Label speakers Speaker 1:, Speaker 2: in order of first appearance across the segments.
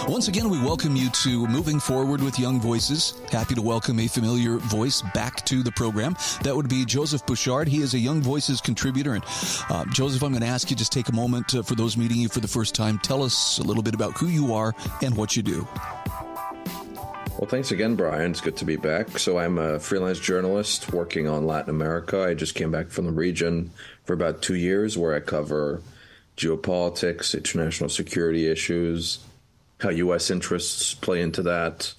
Speaker 1: Once again, we welcome you to Moving Forward with Young Voices. Happy to welcome a familiar voice back to the program. That would be Joseph Bouchard. He is a Young Voices contributor. And Joseph, I'm going to ask you just take a moment for those meeting you for the first time. Tell us a little bit about who you are and what you do.
Speaker 2: Well, thanks again, Brian. It's good to be back. So I'm a freelance journalist working on Latin America. I just came back from the region for about 2 years where I cover geopolitics, international security issues, how U.S. interests play into that.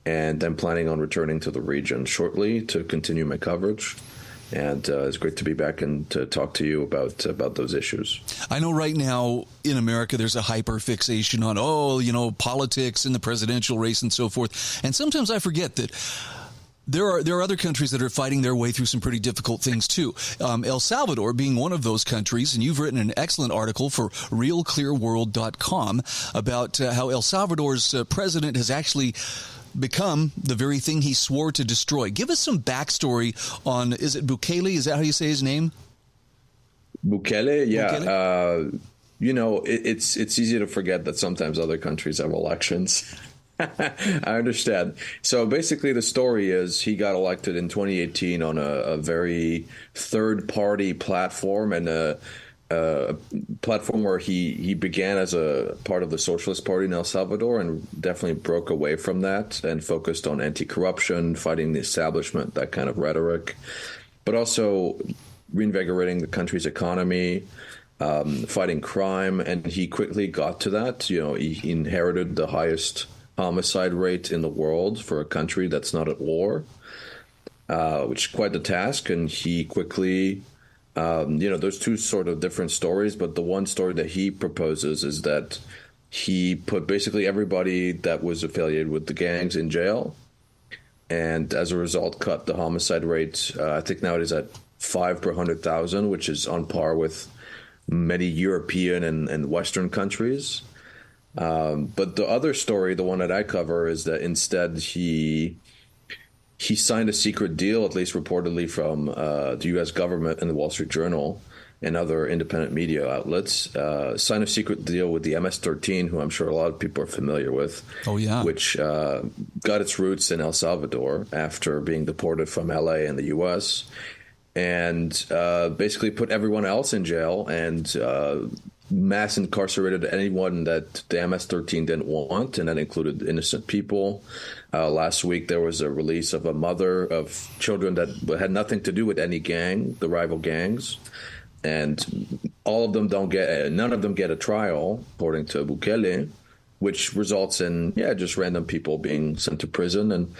Speaker 2: And I'm planning on returning to the region shortly to continue my coverage. And it's great to be back and to talk to you about those issues.
Speaker 1: I know right now in America there's a hyper fixation on, politics and the presidential race and so forth. And sometimes I forget that there are other countries that are fighting their way through some pretty difficult things, too. El Salvador being one of those countries, and you've written an excellent article for realclearworld.com about how El Salvador's president has actually become the very thing he swore to destroy. Give us some backstory on, is it Bukele? Is that how you say his name?
Speaker 2: Bukele? Yeah.
Speaker 1: Bukele?
Speaker 2: It's easy to forget that sometimes other countries have elections. I understand. So basically the story is he got elected in 2018 on a very third-party platform and a platform where he began as a part of the Socialist Party in El Salvador and definitely broke away from that and focused on anti-corruption, fighting the establishment, that kind of rhetoric, but also reinvigorating the country's economy, fighting crime. And he quickly got to that. He inherited the highest homicide rate in the world for a country that's not at war, which is quite the task. And he quickly... there's two sort of different stories, but the one story that he proposes is that he put basically everybody that was affiliated with the gangs in jail, and as a result cut the homicide rate. I think now it is at 5 per 100,000, which is on par with many European and Western countries. But the other story, the one that I cover, is that instead he signed a secret deal, at least reportedly from the U.S. government and the Wall Street Journal and other independent media outlets, signed a secret deal with the MS-13, who I'm sure a lot of people are familiar with.
Speaker 1: Oh, yeah.
Speaker 2: Which got its roots in El Salvador after being deported from L.A. and the U.S. and basically put everyone else in jail and mass incarcerated anyone that the MS-13 didn't want, and that included innocent people. Last week, there was a release of a mother of children that had nothing to do with any gang, the rival gangs, and all of them none of them get a trial, according to Bukele, which results in just random people being sent to prison. And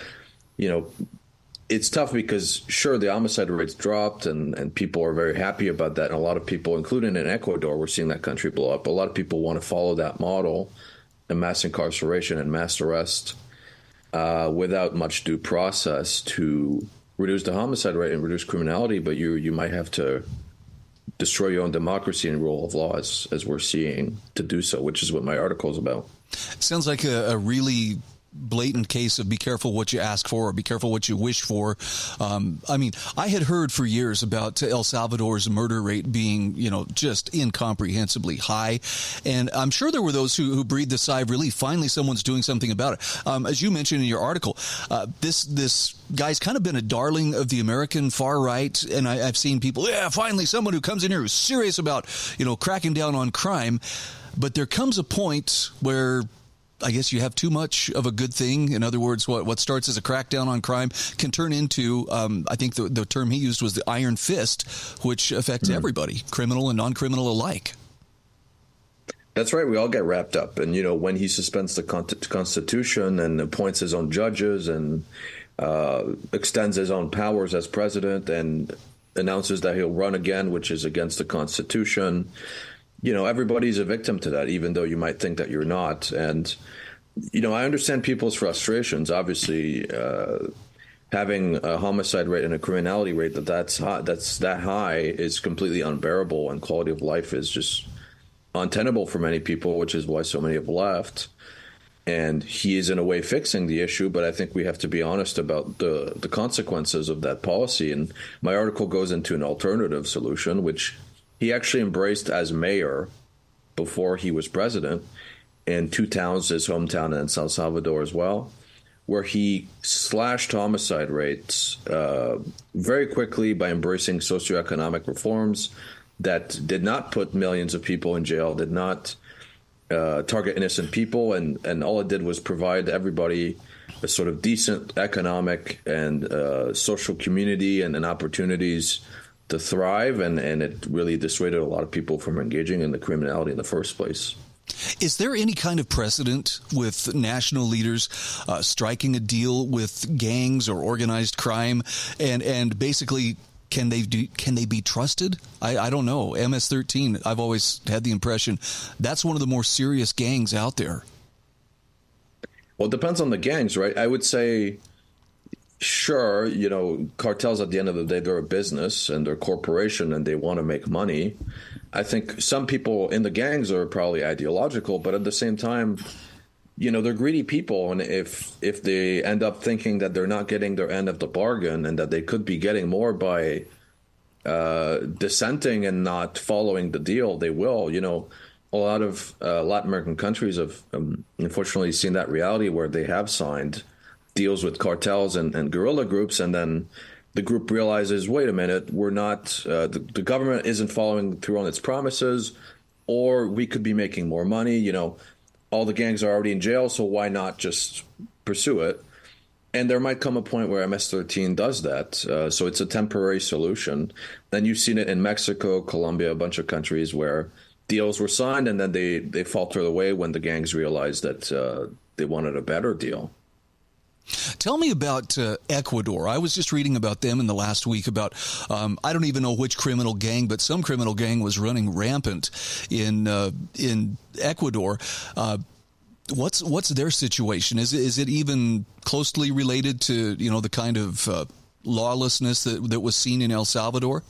Speaker 2: it's tough because, sure, the homicide rates dropped and people are very happy about that. And a lot of people, including in Ecuador, we're seeing that country blow up. A lot of people want to follow that model, and mass incarceration and mass arrest without much due process to reduce the homicide rate and reduce criminality. But you might have to destroy your own democracy and rule of law, as we're seeing, to do so, which is what my article is about.
Speaker 1: Sounds like a really blatant case of be careful what you ask for or be careful what you wish for. I had heard for years about El Salvador's murder rate being, just incomprehensibly high. And I'm sure there were those who breathed a sigh of relief. Finally, someone's doing something about it. As you mentioned in your article, this guy's kind of been a darling of the American far right. And I've seen people, finally someone who comes in here who's serious about, cracking down on crime. But there comes a point where I guess you have too much of a good thing. In other words, what starts as a crackdown on crime can turn into, I think the term he used was the iron fist, which affects everybody, criminal and non-criminal alike.
Speaker 2: That's right. We all get wrapped up. And, when he suspends the Constitution and appoints his own judges and extends his own powers as president and announces that he'll run again, which is against the Constitution, everybody's a victim to that, even though you might think that you're not. And, I understand people's frustrations. Obviously, having a homicide rate and a criminality rate that's that high is completely unbearable, and quality of life is just untenable for many people, which is why so many have left. And he is in a way fixing the issue, but I think we have to be honest about the consequences of that policy. And my article goes into an alternative solution, which he actually embraced as mayor before he was president in two towns, his hometown and San Salvador as well, where he slashed homicide rates very quickly by embracing socioeconomic reforms that did not put millions of people in jail, did not target innocent people, and all it did was provide everybody a sort of decent economic and social community and opportunities to thrive, and it really dissuaded a lot of people from engaging in the criminality in the first place.
Speaker 1: Is there any kind of precedent with national leaders striking a deal with gangs or organized crime, and basically can they be trusted? I don't know. MS-13, I've always had the impression that's one of the more serious gangs out there.
Speaker 2: Well, it depends on the gangs, right? I would say, sure, cartels at the end of the day, they're a business and they're a corporation and they want to make money. I think some people in the gangs are probably ideological, but at the same time, they're greedy people. And if they end up thinking that they're not getting their end of the bargain and that they could be getting more by dissenting and not following the deal, they will. A lot of Latin American countries have unfortunately seen that reality where they have signed deals with cartels and guerrilla groups, and then the group realizes, wait a minute, we're not, the government isn't following through on its promises, or we could be making more money. All the gangs are already in jail, so why not just pursue it? And there might come a point where MS-13 does that. So it's a temporary solution. Then you've seen it in Mexico, Colombia, a bunch of countries where deals were signed and then they faltered away when the gangs realized that they wanted a better deal.
Speaker 1: Tell me about Ecuador. I was just reading about them in the last week about, I don't even know which criminal gang, but some criminal gang was running rampant in Ecuador. What's their situation? Is it even closely related to, the kind of lawlessness that was seen in El Salvador?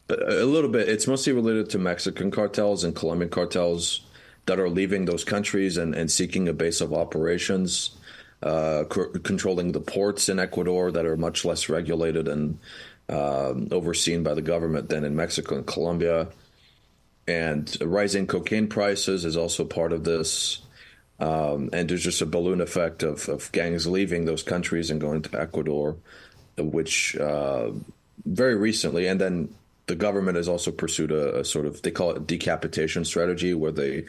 Speaker 2: A little bit. It's mostly related to Mexican cartels and Colombian cartels that are leaving those countries and seeking a base of operations. Controlling the ports in Ecuador that are much less regulated and overseen by the government than in Mexico and Colombia. And rising cocaine prices is also part of this. And there's just a balloon effect of gangs leaving those countries and going to Ecuador, which very recently, and then the government has also pursued a sort of, they call it a decapitation strategy, where they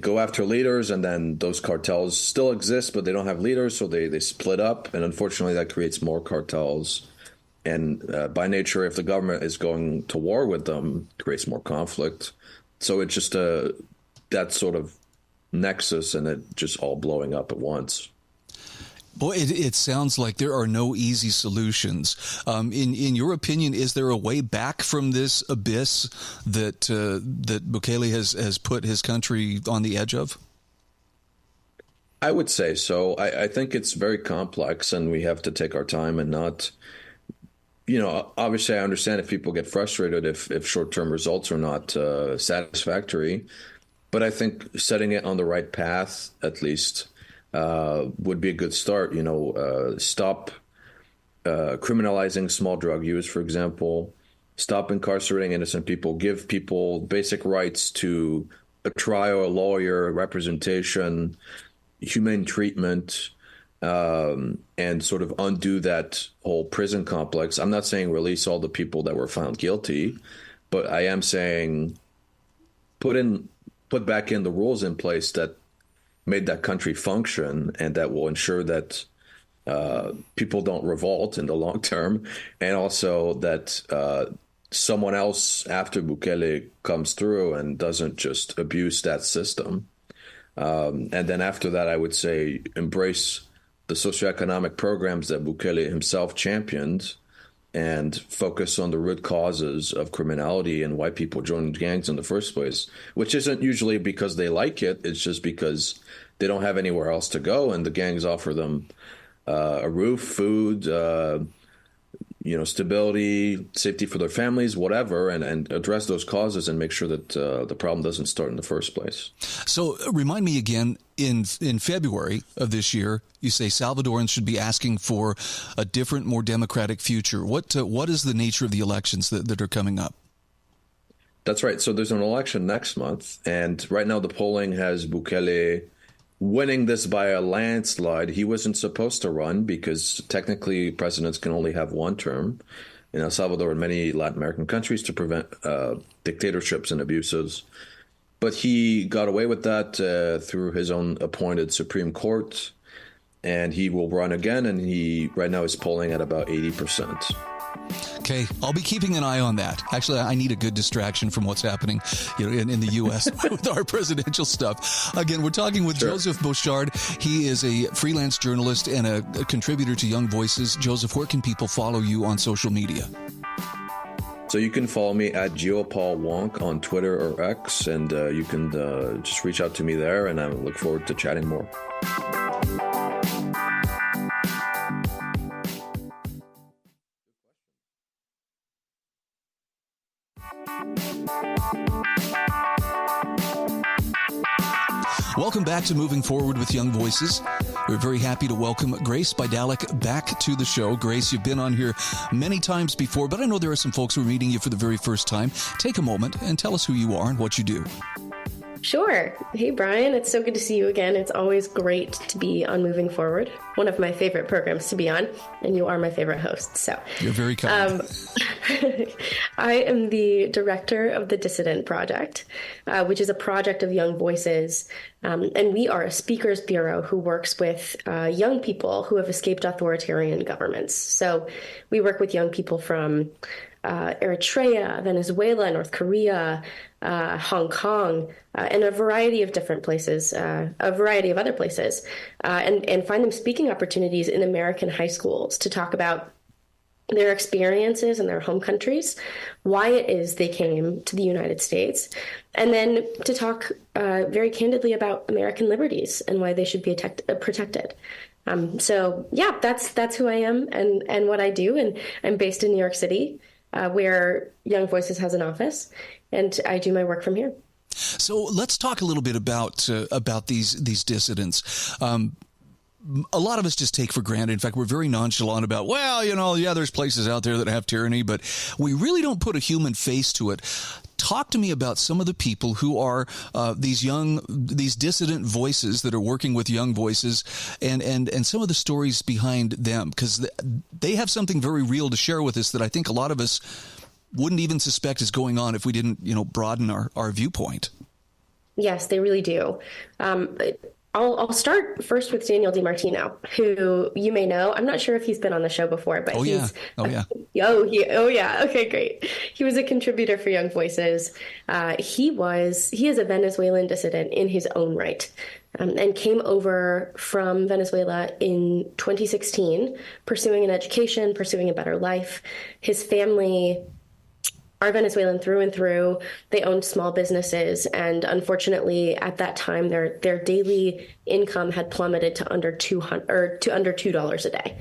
Speaker 2: go after leaders, and then those cartels still exist, but they don't have leaders, so they split up. And unfortunately, that creates more cartels. And by nature, if the government is going to war with them, it creates more conflict. So it's just that sort of nexus, and it just all blowing up at once.
Speaker 1: Boy, it sounds like there are no easy solutions. In your opinion, is there a way back from this abyss that Bukele has put his country on the edge of?
Speaker 2: I would say so. I think it's very complex, and we have to take our time and not, obviously I understand if people get frustrated if short-term results are not satisfactory, but I think setting it on the right path, at least, would be a good start. Stop criminalizing small drug use, for example. Stop incarcerating innocent people. Give people basic rights to a trial, a lawyer, representation, humane treatment, and sort of undo that whole prison complex. I'm not saying release all the people that were found guilty, but I am saying put back in the rules in place that made that country function, and that will ensure that people don't revolt in the long term, and also that someone else after Bukele comes through and doesn't just abuse that system. And then after that, I would say embrace the socioeconomic programs that Bukele himself championed and focus on the root causes of criminality and why people join gangs in the first place, which isn't usually because they like it. It's just because they don't have anywhere else to go, and the gangs offer them a roof, food, stability, safety for their families, whatever, and address those causes and make sure that the problem doesn't start in the first place. So
Speaker 1: remind me again, in February of this year, you say Salvadorans should be asking for a different, more democratic future. What is the nature of the elections that are coming up?
Speaker 2: That's right. So there's an election next month, and right now the polling has Bukele winning this by a landslide. He wasn't supposed to run because technically presidents can only have one term in El Salvador and many Latin American countries to prevent dictatorships and abuses. But he got away with that through his own appointed Supreme Court, and he will run again. And he right now is polling at about 80%.
Speaker 1: Okay, I'll be keeping an eye on that. Actually, I need a good distraction from what's happening, in the U.S. with our presidential stuff. Again, we're talking with Joseph Bouchard. He is a freelance journalist and a contributor to Young Voices. Joseph, where can people follow you on social media?
Speaker 2: So you can follow me at GeoPaulWonk on Twitter or X, and you can just reach out to me there, and I look forward to chatting more.
Speaker 1: Welcome back to Moving Forward with Young Voices. We're very happy to welcome Grace Bydalek back to the show. Grace, you've been on here many times before, but I know there are some folks who are meeting you for the very first time. Take a moment and tell us who you are and what you do.
Speaker 3: Sure. Hey, Brian. It's so good to see you again. It's always great to be on Moving Forward, one of my favorite programs to be on, and you are my favorite host. So
Speaker 1: you're very kind.
Speaker 3: I am the director of the Dissident Project, which is a project of Young Voices. And we are a speakers bureau who works with young people who have escaped authoritarian governments. So we work with young people from Eritrea, Venezuela, North Korea, Hong Kong, and a variety of different places, a variety of other places, and find them speaking opportunities in American high schools to talk about their experiences in their home countries, why it is they came to the United States, and then to talk very candidly about American liberties and why they should be protected. So yeah, that's who I am and what I do. And I'm based in New York City, where Young Voices has an office, and I do my work from here.
Speaker 1: So let's talk a little bit about these dissidents. A lot of us just take for granted. In fact, we're very nonchalant about, there's places out there that have tyranny, but we really don't put a human face to it. Talk to me about some of the people who are these dissident voices that are working with Young Voices, and some of the stories behind them, because they have something very real to share with us that I think a lot of us wouldn't even suspect is going on if we didn't, broaden our viewpoint.
Speaker 3: Yes, they really do. I'll start first with Daniel DiMartino, who you may know. I'm not sure if he's been on the show before, but
Speaker 1: yeah.
Speaker 3: Okay, great. He was a contributor for Young Voices. He is a Venezuelan dissident in his own right, and came over from Venezuela in 2016, pursuing an education, pursuing a better life. His family are Venezuelan through and through. They owned small businesses, and unfortunately, at that time, their daily income had plummeted to under $2 a day.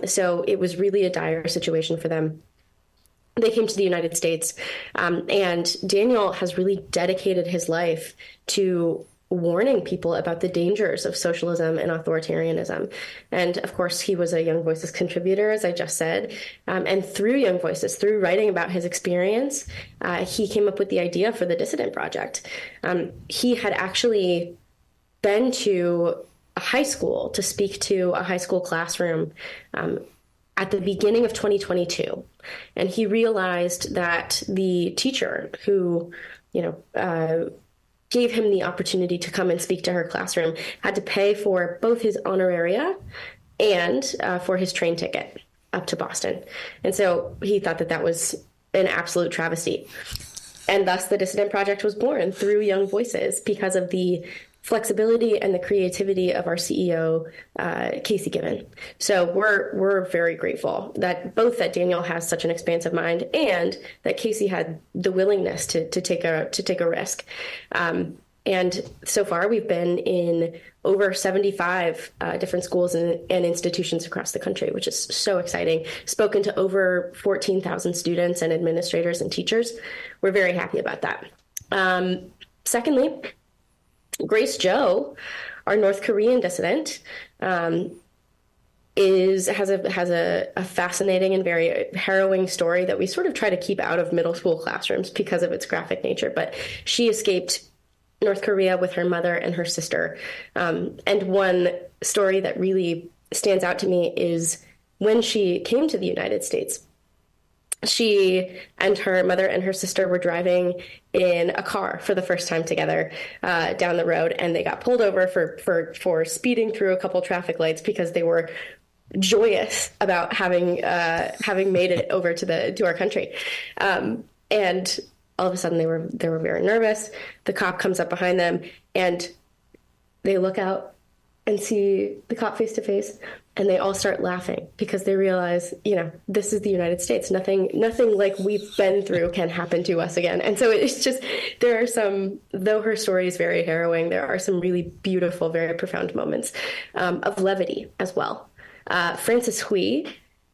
Speaker 3: So it was really a dire situation for them. They came to the United States, and Daniel has really dedicated his life to warning people about the dangers of socialism and authoritarianism. And of course, he was a Young Voices contributor, as I just said. And through Young Voices, through writing about his experience, he came up with the idea for the Dissident Project. He had actually been to a high school to speak to a high school classroom at the beginning of 2022. And he realized that the teacher who, gave him the opportunity to come and speak to her classroom had to pay for both his honoraria and for his train ticket up to Boston. And so he thought that was an absolute travesty. And thus the Dissident Project was born through Young Voices because of the flexibility and the creativity of our CEO, Casey Given. So we're very grateful that Daniel has such an expansive mind and that Casey had the willingness to take a risk. And so far we've been in over 75 different schools and institutions across the country, which is so exciting. Spoken to over 14,000 students and administrators and teachers. We're very happy about that. Secondly, Grace Jo, our North Korean dissident, has a fascinating and very harrowing story that we sort of try to keep out of middle school classrooms because of its graphic nature. But she escaped North Korea with her mother and her sister. And one story that really stands out to me is when she came to the United States. She and her mother and her sister were driving in a car for the first time together down the road, and they got pulled over for speeding through a couple traffic lights because they were joyous about having made it over to our country. And all of a sudden they were very nervous. The cop comes up behind them, and they look out and see the cop face to face, and they all start laughing because they realize, this is the United States. Nothing like we've been through can happen to us again. And so it's just, there are some, though her story is very harrowing, there are some really beautiful, very profound moments of levity as well. Frances Hui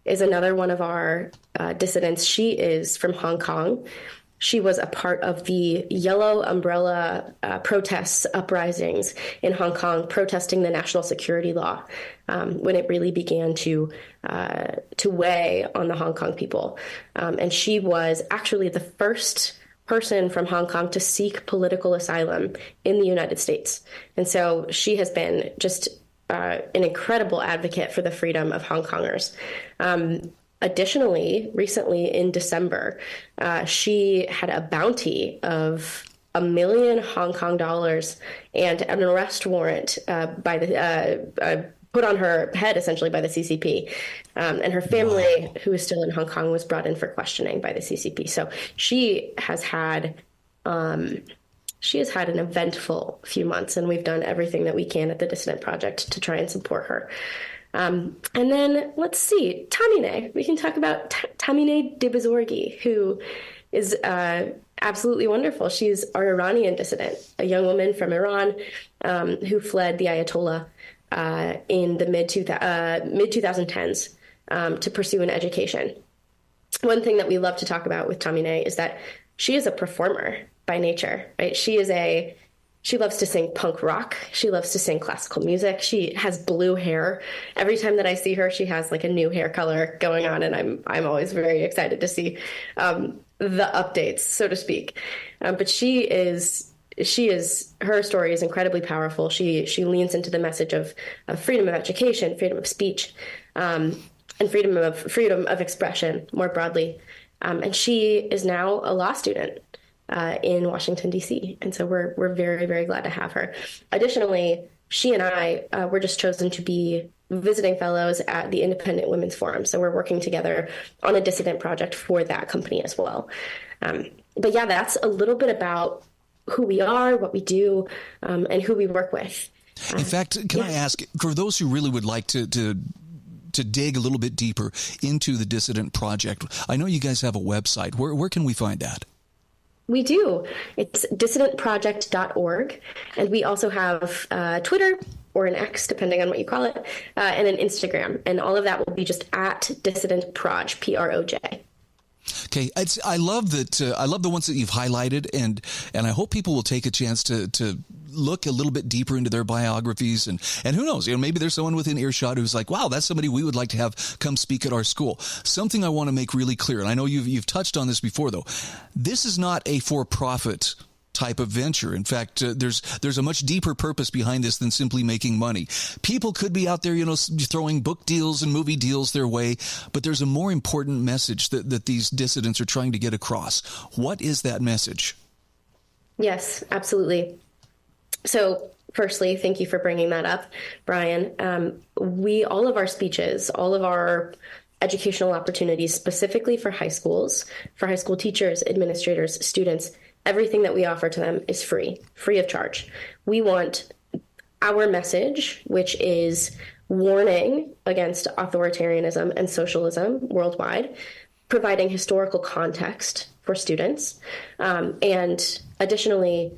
Speaker 3: is another one of our dissidents. She is from Hong Kong. She was a part of the Yellow Umbrella protests, uprisings in Hong Kong, protesting the national security law when it really began to weigh on the Hong Kong people. And she was actually the first person from Hong Kong to seek political asylum in the United States. And so she has been just an incredible advocate for the freedom of Hong Kongers. Additionally, recently in December, she had a bounty of $1 million Hong Kong dollars and an arrest warrant put on her head, essentially, by the CCP. And her family, who is still in Hong Kong, was brought in for questioning by the CCP. So she has had an eventful few months, and we've done everything that we can at the Dissident Project to try and support her. And then let's see, Tamine. We can talk about Tamine Debazorgi, who is absolutely wonderful. She's our Iranian dissident, a young woman from Iran who fled the Ayatollah in the mid-2010s to pursue an education. One thing that we love to talk about with Tamine is that she is a performer by nature, right? She loves to sing punk rock. She loves to sing classical music. She has blue hair. Every time that I see her, she has like a new hair color going on, and I'm always very excited to see the updates, so to speak. But her story is incredibly powerful. She leans into the message of freedom of education, freedom of speech, and freedom of expression more broadly. And she is now a law student in Washington, D.C. And so we're very, very glad to have her. Additionally, she and I were just chosen to be visiting fellows at the Independent Women's Forum. So we're working together on a dissident project for that company as well. But yeah, that's a little bit about who we are, what we do, and who we work with.
Speaker 1: In fact, can I ask, for those who really would like to dig a little bit deeper into the Dissident Project, I know you guys have a website. Where can we find that?
Speaker 3: We do. It's dissidentproject.org. And we also have Twitter, or an X, depending on what you call it, and an Instagram. And all of that will be just at Dissident Proj, Proj.
Speaker 1: Okay, I love that. I love the ones that you've highlighted, and I hope people will take a chance to look a little bit deeper into their biographies, and who knows, maybe there's someone within earshot who's like, wow, that's somebody we would like to have come speak at our school. Something I want to make really clear, and I know you've touched on this before, though. This is not a for-profit type of venture. In fact, there's a much deeper purpose behind this than simply making money. People could be out there, throwing book deals and movie deals their way, but there's a more important message that these dissidents are trying to get across. What is that message?
Speaker 3: Yes, absolutely. So firstly, thank you for bringing that up, Brian. All of our speeches, all of our educational opportunities, specifically for high schools, for high school teachers, administrators, students, everything that we offer to them is free of charge. We want our message, which is warning against authoritarianism and socialism worldwide, providing historical context for students, and additionally,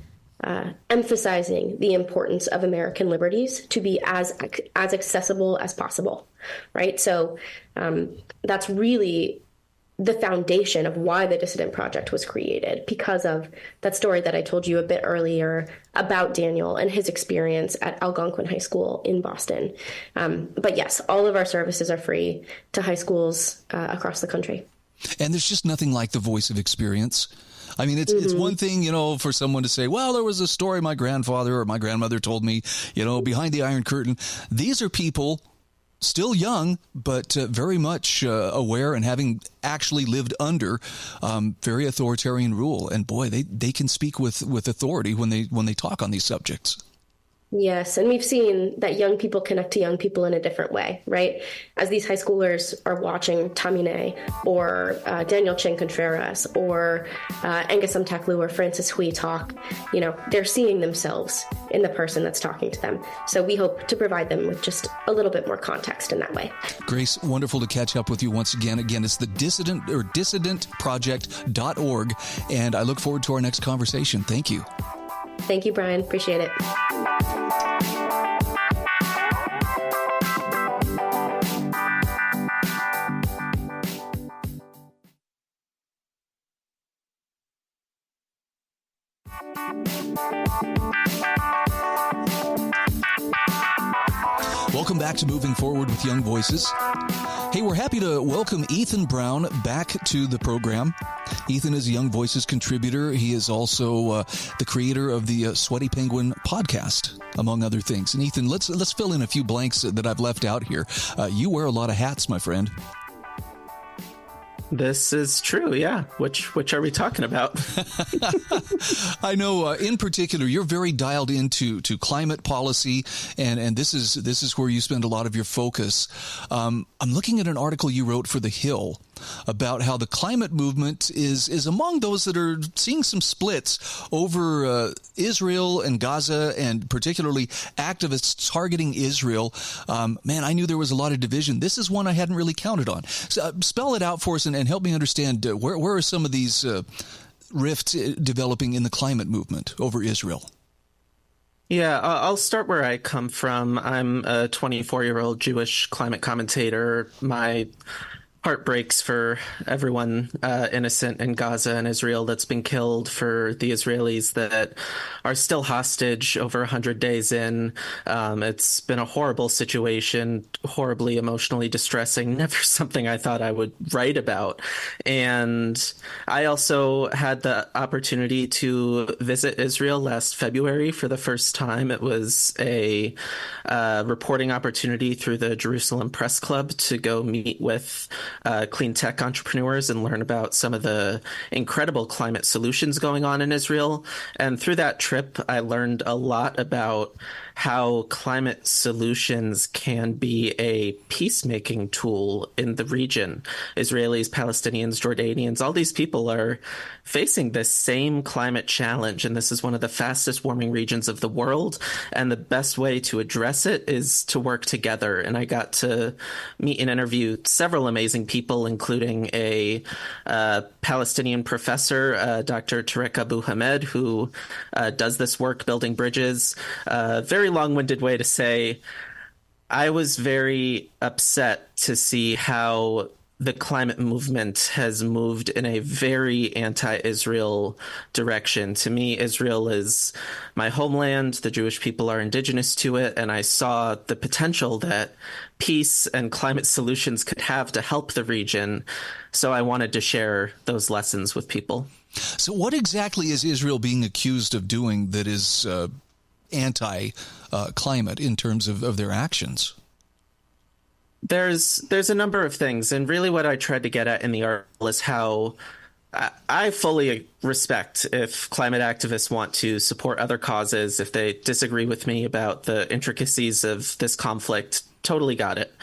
Speaker 3: emphasizing the importance of American liberties to be as accessible as possible, right? So that's really the foundation of why the Dissident Project was created, because of that story that I told you a bit earlier about Daniel and his experience at Algonquin High School in Boston. But yes, all of our services are free to high schools across the country.
Speaker 1: And there's just nothing like the voice of experience. I mean, it's one thing, for someone to say, well, there was a story my grandfather or my grandmother told me, behind the Iron Curtain. These are people still young, but very much aware and having actually lived under very authoritarian rule. And boy, they can speak with authority when they talk on these subjects.
Speaker 3: Yes, and we've seen that young people connect to young people in a different way, right? As these high schoolers are watching Tamine or Daniel Chen Contreras or Angus Mtaklu or Francis Hui talk, they're seeing themselves in the person that's talking to them. So we hope to provide them with just a little bit more context in that way.
Speaker 1: Grace, wonderful to catch up with you once again. Again, it's the dissidentproject.org, and I look forward to our next conversation. Thank you.
Speaker 3: Thank you, Brian. Appreciate it.
Speaker 1: Welcome back to Moving Forward with Young Voices. Hey, we're happy to welcome Ethan Brown back to the program. Ethan is a Young Voices contributor. He is also the creator of the Sweaty Penguin podcast, among other things. And Ethan, let's fill in a few blanks that I've left out here. You wear a lot of hats, my friend.
Speaker 4: This is true, yeah. Which are we talking about?
Speaker 1: I know, in particular, you're very dialed into climate policy, and this is where you spend a lot of your focus. I'm looking at an article you wrote for The Hill about how the climate movement is among those that are seeing some splits over Israel and Gaza, and particularly activists targeting Israel. Man, I knew there was a lot of division. This is one I hadn't really counted on. So, spell it out for us and help me understand where are some of these rifts developing in the climate movement over Israel?
Speaker 4: Yeah, I'll start where I come from. I'm a 24-year-old Jewish climate commentator. My heart breaks for everyone innocent in Gaza and Israel that's been killed, for the Israelis that are still hostage over 100 days in. It's been a horrible situation, horribly emotionally distressing, never something I thought I would write about. And I also had the opportunity to visit Israel last February for the first time. It was a reporting opportunity through the Jerusalem Press Club to go meet with clean tech entrepreneurs and learn about some of the incredible climate solutions going on in Israel. And through that trip, I learned a lot about how climate solutions can be a peacemaking tool in the region. Israelis, Palestinians, Jordanians, all these people are facing this same climate challenge, and this is one of the fastest warming regions of the world, and the best way to address it is to work together. And I got to meet and interview several amazing people, including a Palestinian professor, Dr. Tarek Abu Hamed, who does this work building bridges. Very long-winded way to say I was very upset to see how the climate movement has moved in a very anti-Israel direction. To me, Israel is my homeland. The Jewish people are indigenous to it, and I saw the potential that peace and climate solutions could have to help the region. So I wanted to share those lessons with people.
Speaker 1: So what exactly is Israel being accused of doing that is anti-climate in terms of their actions?
Speaker 4: There's a number of things, and really what I tried to get at in the article is how I fully respect if climate activists want to support other causes, if they disagree with me about the intricacies of this conflict. Totally got it.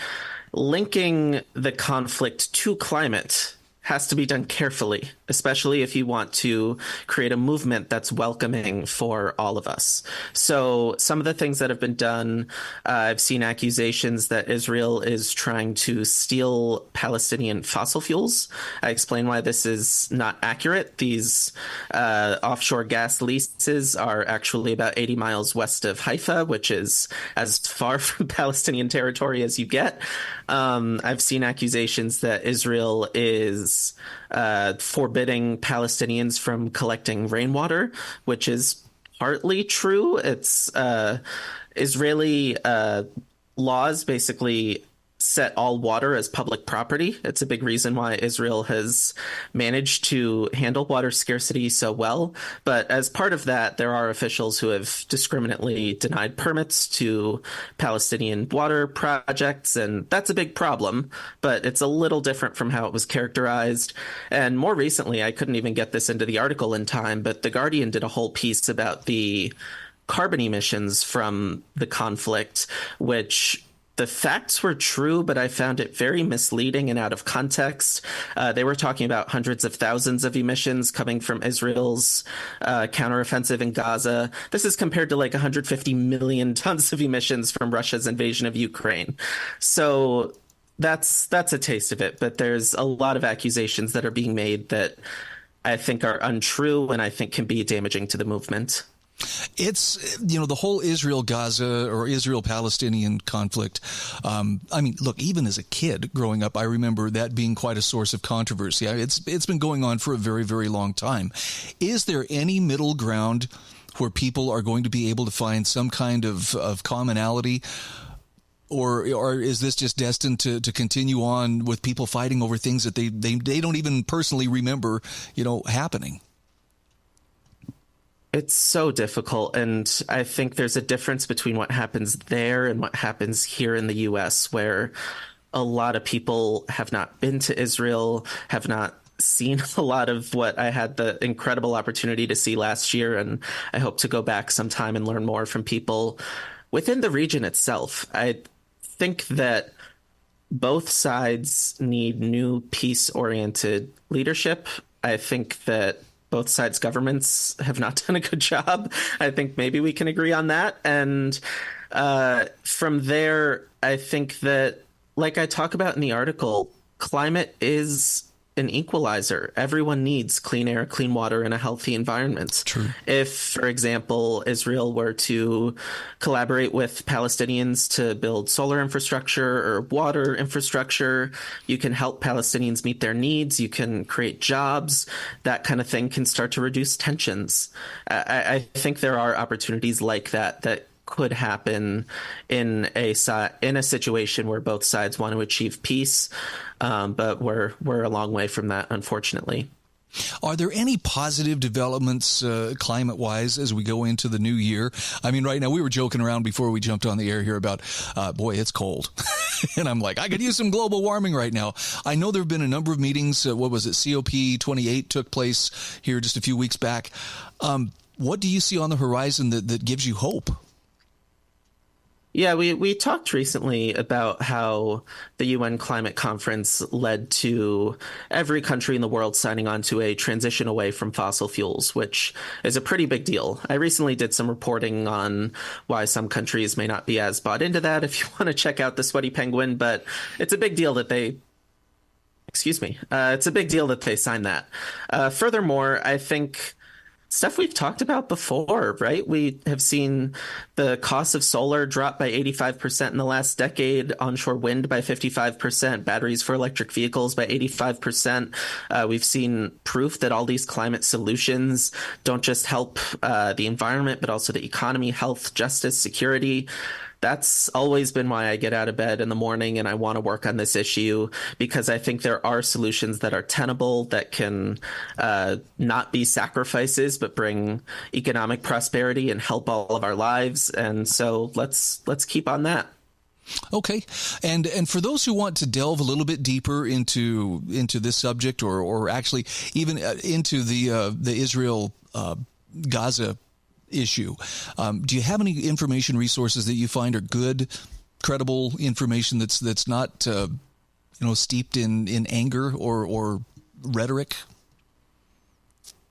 Speaker 4: Linking the conflict to climate has to be done carefully, especially if you want to create a movement that's welcoming for all of us. So some of the things that have been done, I've seen accusations that Israel is trying to steal Palestinian fossil fuels. I explain why this is not accurate. These offshore gas leases are actually about 80 miles west of Haifa, which is as far from Palestinian territory as you get. I've seen accusations that Israel is is forbidding Palestinians from collecting rainwater, which is partly true. It's Israeli laws basically set all water as public property. It's a big reason why Israel has managed to handle water scarcity so well. But as part of that, there are officials who have discriminately denied permits to Palestinian water projects, and that's a big problem. But it's a little different from how it was characterized. And more recently, I couldn't even get this into the article in time, but The Guardian did a whole piece about the carbon emissions from the conflict, which the facts were true, but I found it very misleading and out of context. They were talking about hundreds of thousands of emissions coming from Israel's counteroffensive in Gaza. This is compared to like 150 million tons of emissions from Russia's invasion of Ukraine. So that's a taste of it. But there's a lot of accusations that are being made that I think are untrue and I think can be damaging to the movement.
Speaker 1: It's, the whole Israel-Gaza or Israel-Palestinian conflict. I mean, look, even as a kid growing up, I remember that being quite a source of controversy. It's been going on for a very, very long time. Is there any middle ground where people are going to be able to find some kind of commonality? Or is this just destined to continue on with people fighting over things that they don't even personally remember, happening?
Speaker 4: It's so difficult, and I think there's a difference between what happens there and what happens here in the U.S., where a lot of people have not been to Israel, have not seen a lot of what I had the incredible opportunity to see last year, and I hope to go back sometime and learn more from people within the region itself. I think that both sides need new peace-oriented leadership. I think that both sides' governments have not done a good job. I think maybe we can agree on that. And from there, I think that, like I talk about in the article, climate is an equalizer. Everyone needs clean air, clean water, and a healthy environment.
Speaker 1: True.
Speaker 4: If, for example, Israel were to collaborate with Palestinians to build solar infrastructure or water infrastructure, you can help Palestinians meet their needs. You can create jobs. That kind of thing can start to reduce tensions. I think there are opportunities like that could happen in a situation where both sides want to achieve peace, but we're a long way from that, unfortunately.
Speaker 1: Are there any positive developments climate-wise as we go into the new year? I mean, right now, we were joking around before we jumped on the air here about, boy, it's cold. And I'm like, I could use some global warming right now. I know there have been a number of meetings. What was it? COP28 took place here just a few weeks back. What do you see on the horizon that gives you hope?
Speaker 4: Yeah, we talked recently about how the UN climate conference led to every country in the world signing on to a transition away from fossil fuels, which is a pretty big deal. I recently did some reporting on why some countries may not be as bought into that, if you want to check out the Sweaty Penguin, but it's a big deal that it's a big deal that they signed that. Furthermore, I think stuff we've talked about before, right? We have seen the cost of solar drop by 85% in the last decade, onshore wind by 55%, batteries for electric vehicles by 85%. We've seen proof that all these climate solutions don't just help the environment, but also the economy, health, justice, security. That's always been why I get out of bed in the morning and I want to work on this issue, because I think there are solutions that are tenable, that can not be sacrifices, but bring economic prosperity and help all of our lives. And so let's keep on that.
Speaker 1: Okay. And for those who want to delve a little bit deeper into this subject, or actually even into the Israel Gaza issue, do you have any information resources that you find are good, credible information that's not steeped in anger or rhetoric?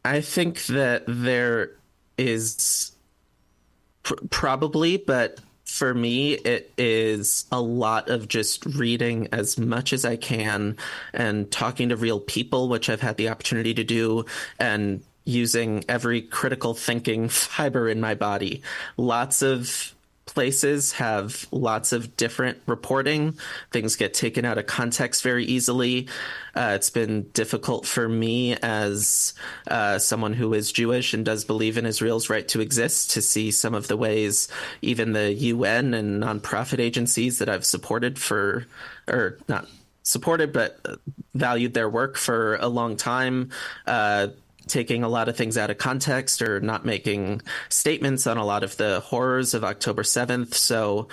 Speaker 4: I think that there is probably, but for me, it is a lot of just reading as much as I can and talking to real people, which I've had the opportunity to do, and using every critical thinking fiber in my body. Lots of places have lots of different reporting. Things get taken out of context very easily. It's been difficult for me as someone who is Jewish and does believe in Israel's right to exist to see some of the ways even the UN and nonprofit agencies that I've supported or not supported, but valued their work for a long time, taking a lot of things out of context or not making statements on a lot of the horrors of October 7th. So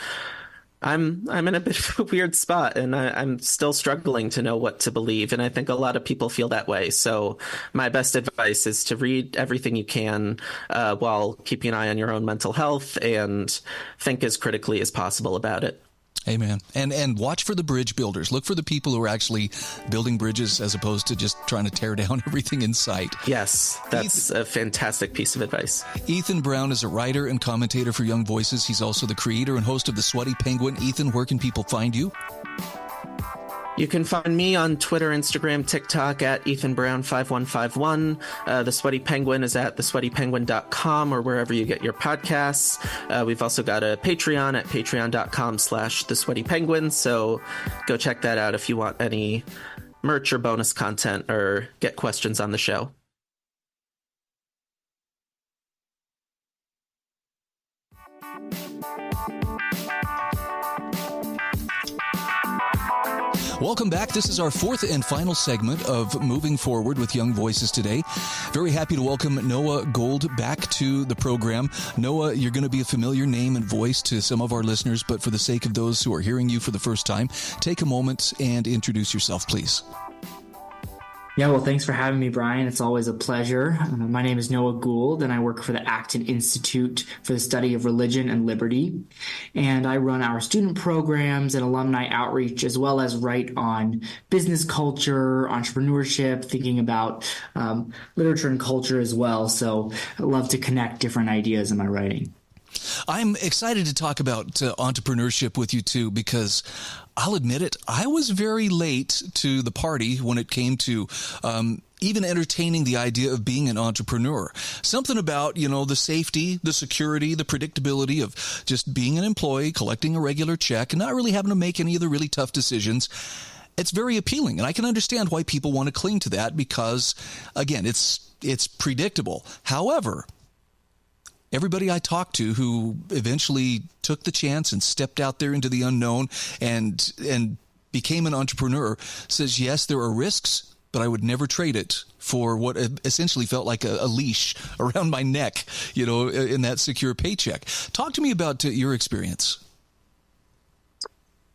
Speaker 4: I'm in a bit of a weird spot, and I'm still struggling to know what to believe. And I think a lot of people feel that way. So my best advice is to read everything you can while keeping an eye on your own mental health and think as critically as possible about it.
Speaker 1: Amen. And watch for the bridge builders. Look for the people who are actually building bridges as opposed to just trying to tear down everything in sight.
Speaker 4: Yes, that's a fantastic piece of advice.
Speaker 1: Ethan Brown is a writer and commentator for Young Voices. He's also the creator and host of The Sweaty Penguin. Ethan, where can people find you?
Speaker 4: You can find me on Twitter, Instagram, TikTok at EthanBrown5151. The Sweaty Penguin is at thesweatypenguin.com or wherever you get your podcasts. We've also got a Patreon at patreon.com/thesweatypenguin. So go check that out if you want any merch or bonus content or get questions on the show.
Speaker 1: Welcome back. This is our fourth and final segment of Moving Forward with Young Voices today. Very happy to welcome Noah Gould back to the program. Noah, you're going to be a familiar name and voice to some of our listeners, but for the sake of those who are hearing you for the first time, take a moment and introduce yourself, please.
Speaker 5: Yeah, well, thanks for having me, Brian. It's always a pleasure. My name is Noah Gould, and I work for the Acton Institute for the Study of Religion and Liberty. And I run our student programs and alumni outreach, as well as write on business culture, entrepreneurship, thinking about literature and culture as well. So I love to connect different ideas in my writing.
Speaker 1: I'm excited to talk about entrepreneurship with you, too, because I'll admit it, I was very late to the party when it came to even entertaining the idea of being an entrepreneur. Something about, the safety, the security, the predictability of just being an employee, collecting a regular check, and not really having to make any of the really tough decisions. It's very appealing, and I can understand why people want to cling to that because, again, it's predictable. However, everybody I talked to who eventually took the chance and stepped out there into the unknown and became an entrepreneur says, yes, there are risks, but I would never trade it for what essentially felt like a leash around my neck, in that secure paycheck. Talk to me about your experience.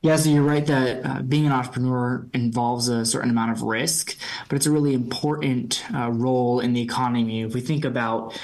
Speaker 5: Yeah, so you're right that being an entrepreneur involves a certain amount of risk, but it's a really important role in the economy. If we think about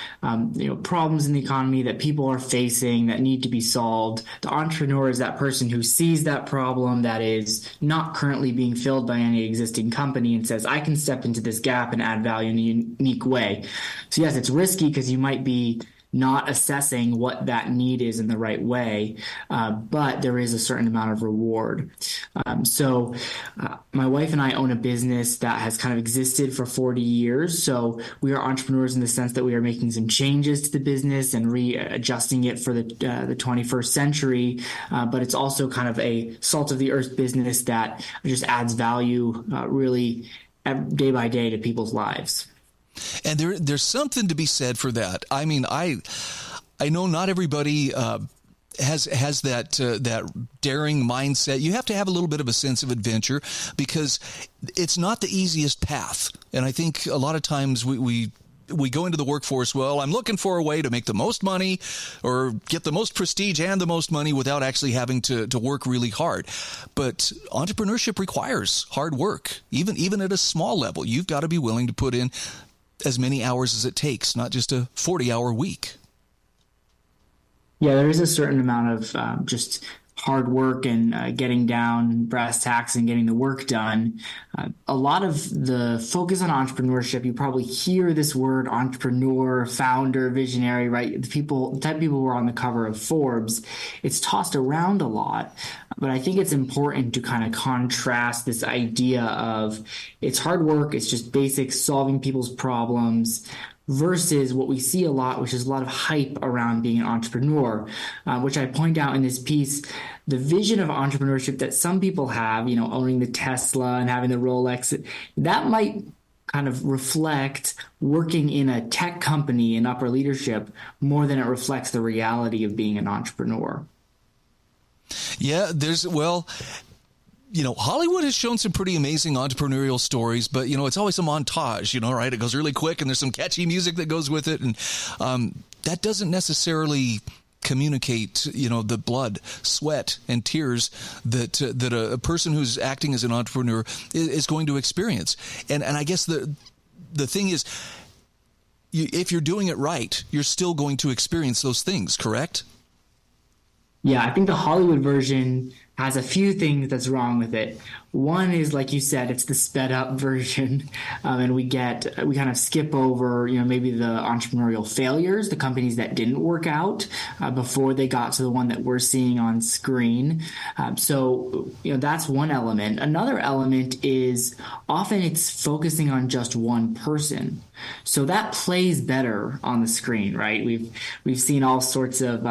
Speaker 5: problems in the economy that people are facing that need to be solved, the entrepreneur is that person who sees that problem that is not currently being filled by any existing company and says, I can step into this gap and add value in a unique way. So yes, it's risky because you might be not assessing what that need is in the right way, but there is a certain amount of reward. So my wife and I own a business that has kind of existed for 40 years. So we are entrepreneurs in the sense that we are making some changes to the business and readjusting it for the 21st century. But it's also kind of a salt of the earth business that just adds value really day by day to people's lives.
Speaker 1: And there's something to be said for that. I mean, I know not everybody has that daring mindset. You have to have a little bit of a sense of adventure because it's not the easiest path. And I think a lot of times we go into the workforce, well, I'm looking for a way to make the most money or get the most prestige and the most money without actually having to work really hard. But entrepreneurship requires hard work, even at a small level. You've got to be willing to put in as many hours as it takes, not just a 40-hour week.
Speaker 5: Yeah, there is a certain amount of just hard work and getting down brass tacks and getting the work done. A lot of the focus on entrepreneurship, you probably hear this word entrepreneur, founder, visionary, right? The type of people who are on the cover of Forbes, it's tossed around a lot. But I think it's important to kind of contrast this idea of it's hard work, it's just basic solving people's problems, versus what we see a lot, which is a lot of hype around being an entrepreneur, which I point out in this piece. The vision of entrepreneurship that some people have, owning the Tesla and having the Rolex, that might kind of reflect working in a tech company in upper leadership more than it reflects the reality of being an entrepreneur.
Speaker 1: Yeah, Hollywood has shown some pretty amazing entrepreneurial stories, but, it's always a montage, right? It goes really quick and there's some catchy music that goes with it. And that doesn't necessarily communicate, the blood, sweat, and tears that a person who's acting as an entrepreneur is going to experience. And I guess the thing is, if you're doing it right, you're still going to experience those things, correct?
Speaker 5: Yeah, I think the Hollywood version has a few things that's wrong with it. One is, like you said, it's the sped up version, and we kind of skip over, maybe the entrepreneurial failures, the companies that didn't work out before they got to the one that we're seeing on screen. So that's one element. Another element is often it's focusing on just one person. So that plays better on the screen, right? We've seen all sorts of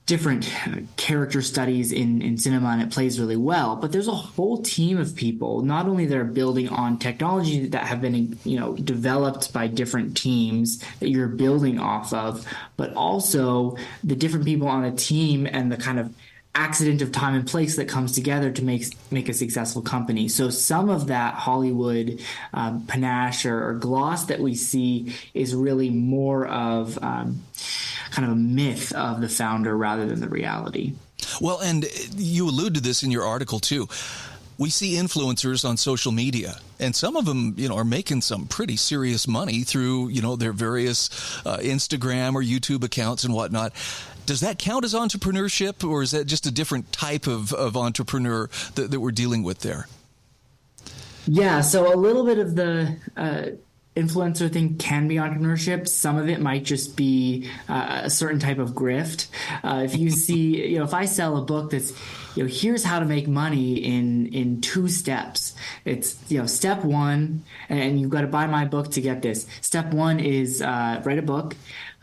Speaker 5: different character studies in cinema, and it plays really well. But there's a whole team of people, not only that are building on technology that have been, developed by different teams that you're building off of, but also the different people on a team and the kind of accident of time and place that comes together to make a successful company. So some of that Hollywood panache or gloss that we see is really more of kind of a myth of the founder rather than the reality. Well,
Speaker 1: and you allude to this in your article too. We see influencers on social media, and some of them, are making some pretty serious money through, their various Instagram or YouTube accounts and whatnot. Does that count as entrepreneurship, or is that just a different type of entrepreneur that we're dealing with there?
Speaker 5: Yeah, so a little bit of the influencer thing can be entrepreneurship. Some of it might just be a certain type of grift. If you see, if I sell a book that's, here's how to make money in 2 steps. It's, step 1, and you've got to buy my book to get this. Step 1 is write a book.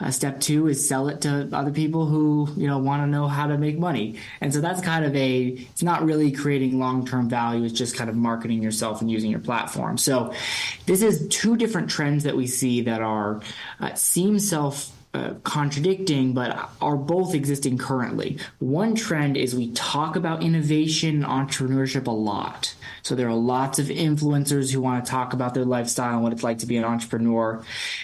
Speaker 5: Step 2 is sell it to other people who, want to know how to make money. And so that's kind of it's not really creating long-term value. It's just kind of marketing yourself and using your platform. So this is 2 different trends that we see that are seem contradicting, but are both existing currently. One trend is we talk about innovation and entrepreneurship a lot. So there are lots of influencers who want to talk about their lifestyle and what it's like to be an entrepreneur.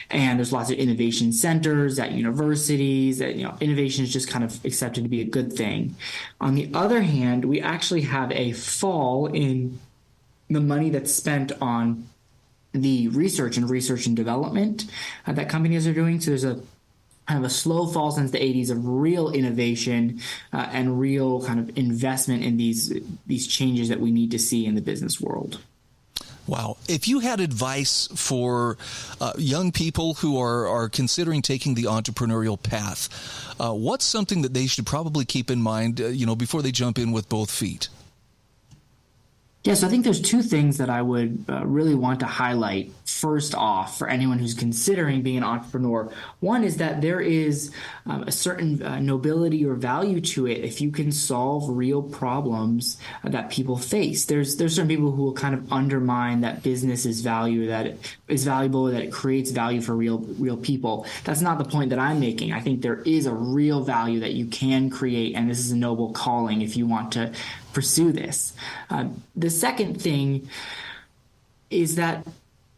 Speaker 5: And there's lots of innovation centers at universities. That, innovation is just kind of accepted to be a good thing. On the other hand, we actually have a fall in the money that's spent on the research and development that companies are doing. So there's a kind of a slow fall since the 80s of real innovation and real kind of investment in these changes that we need to see in the business world.
Speaker 1: Wow. If you had advice for young people who are considering taking the entrepreneurial path, what's something that they should probably keep in mind, before they jump in with both feet?
Speaker 5: Yeah, so I think there's 2 things that I would really want to highlight first off for anyone who's considering being an entrepreneur. One is that there is a certain nobility or value to it if you can solve real problems that people face. There's certain people who will kind of undermine that business is valuable, that it creates value for real people. That's not the point that I'm making. I think there is a real value that you can create, and this is a noble calling if you want to pursue this. The second thing is that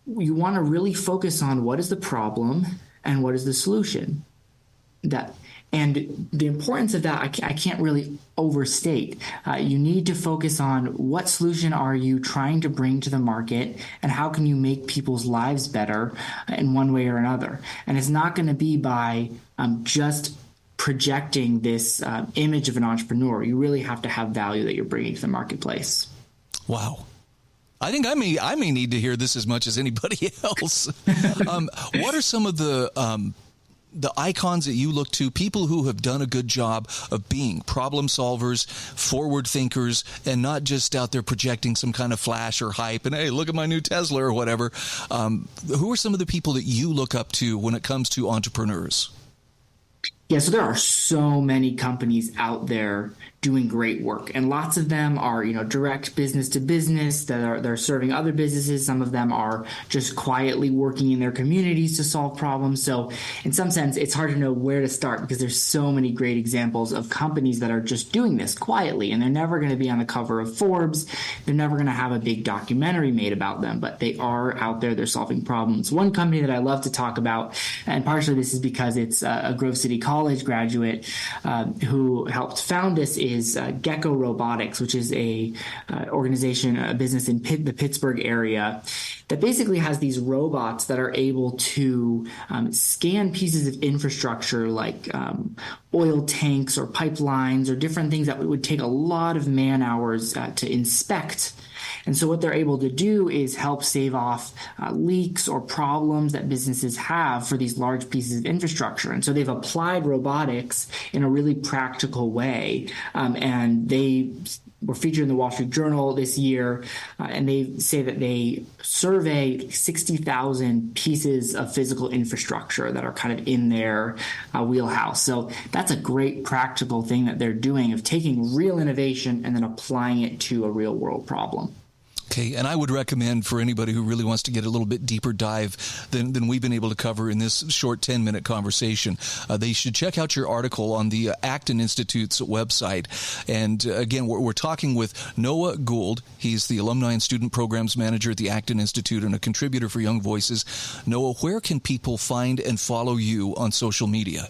Speaker 5: you want to really focus on what is the problem and what is the solution. And the importance of that, I can't really overstate. You need to focus on what solution are you trying to bring to the market, and how can you make people's lives better in one way or another. And it's not going to be by just projecting this image of an entrepreneur. You really have to have value that you're bringing to the marketplace.
Speaker 1: Wow. I think I may need to hear this as much as anybody else. What are some of the the icons that you look to, people who have done a good job of being problem solvers, forward thinkers, and not just out there projecting some kind of flash or hype and, hey, look at my new Tesla or whatever. Who are some of the people that you look up to when it comes to entrepreneurs?
Speaker 5: Yeah, so there are so many companies out there doing great work, and lots of them are, direct business to business they're serving other businesses. Some of them are just quietly working in their communities to solve problems. So in some sense, it's hard to know where to start because there's so many great examples of companies that are just doing this quietly, and they're never going to be on the cover of Forbes. They're never going to have a big documentary made about them, but they are out there. They're solving problems. One company that I love to talk about, and partially this is because it's a Grove City College graduate who helped found this, is Gecko Robotics, which is a organization, a business in the Pittsburgh area that basically has these robots that are able to scan pieces of infrastructure like oil tanks or pipelines or different things that would take a lot of man hours to inspect. And so what they're able to do is help save off leaks or problems that businesses have for these large pieces of infrastructure. And so they've applied robotics in a really practical way. And they were featured in the Wall Street Journal this year. And they say that they survey 60,000 pieces of physical infrastructure that are kind of in their wheelhouse. So that's a great practical thing that they're doing, of taking real innovation and then applying it to a real world problem.
Speaker 1: Okay, and I would recommend for anybody who really wants to get a little bit deeper dive than we've been able to cover in this short 10-minute conversation, they should check out your article on the Acton Institute's website. And again, we're talking with Noah Gould. He's the Alumni and Student Programs Manager at the Acton Institute and a contributor for Young Voices. Noah, where can people find and follow you on social media?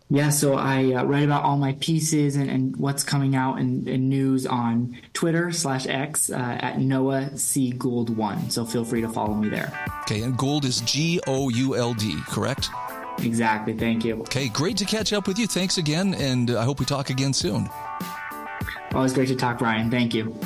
Speaker 5: Yeah, so I write about all my pieces and what's coming out in news on Twitter/X at Noah C. Gould 1. So feel free to follow me there.
Speaker 1: Okay, and Gould is Gould, correct?
Speaker 5: Exactly. Thank you.
Speaker 1: Okay, great to catch up with you. Thanks again, and I hope we talk again soon.
Speaker 5: Always great to talk, Ryan. Thank you.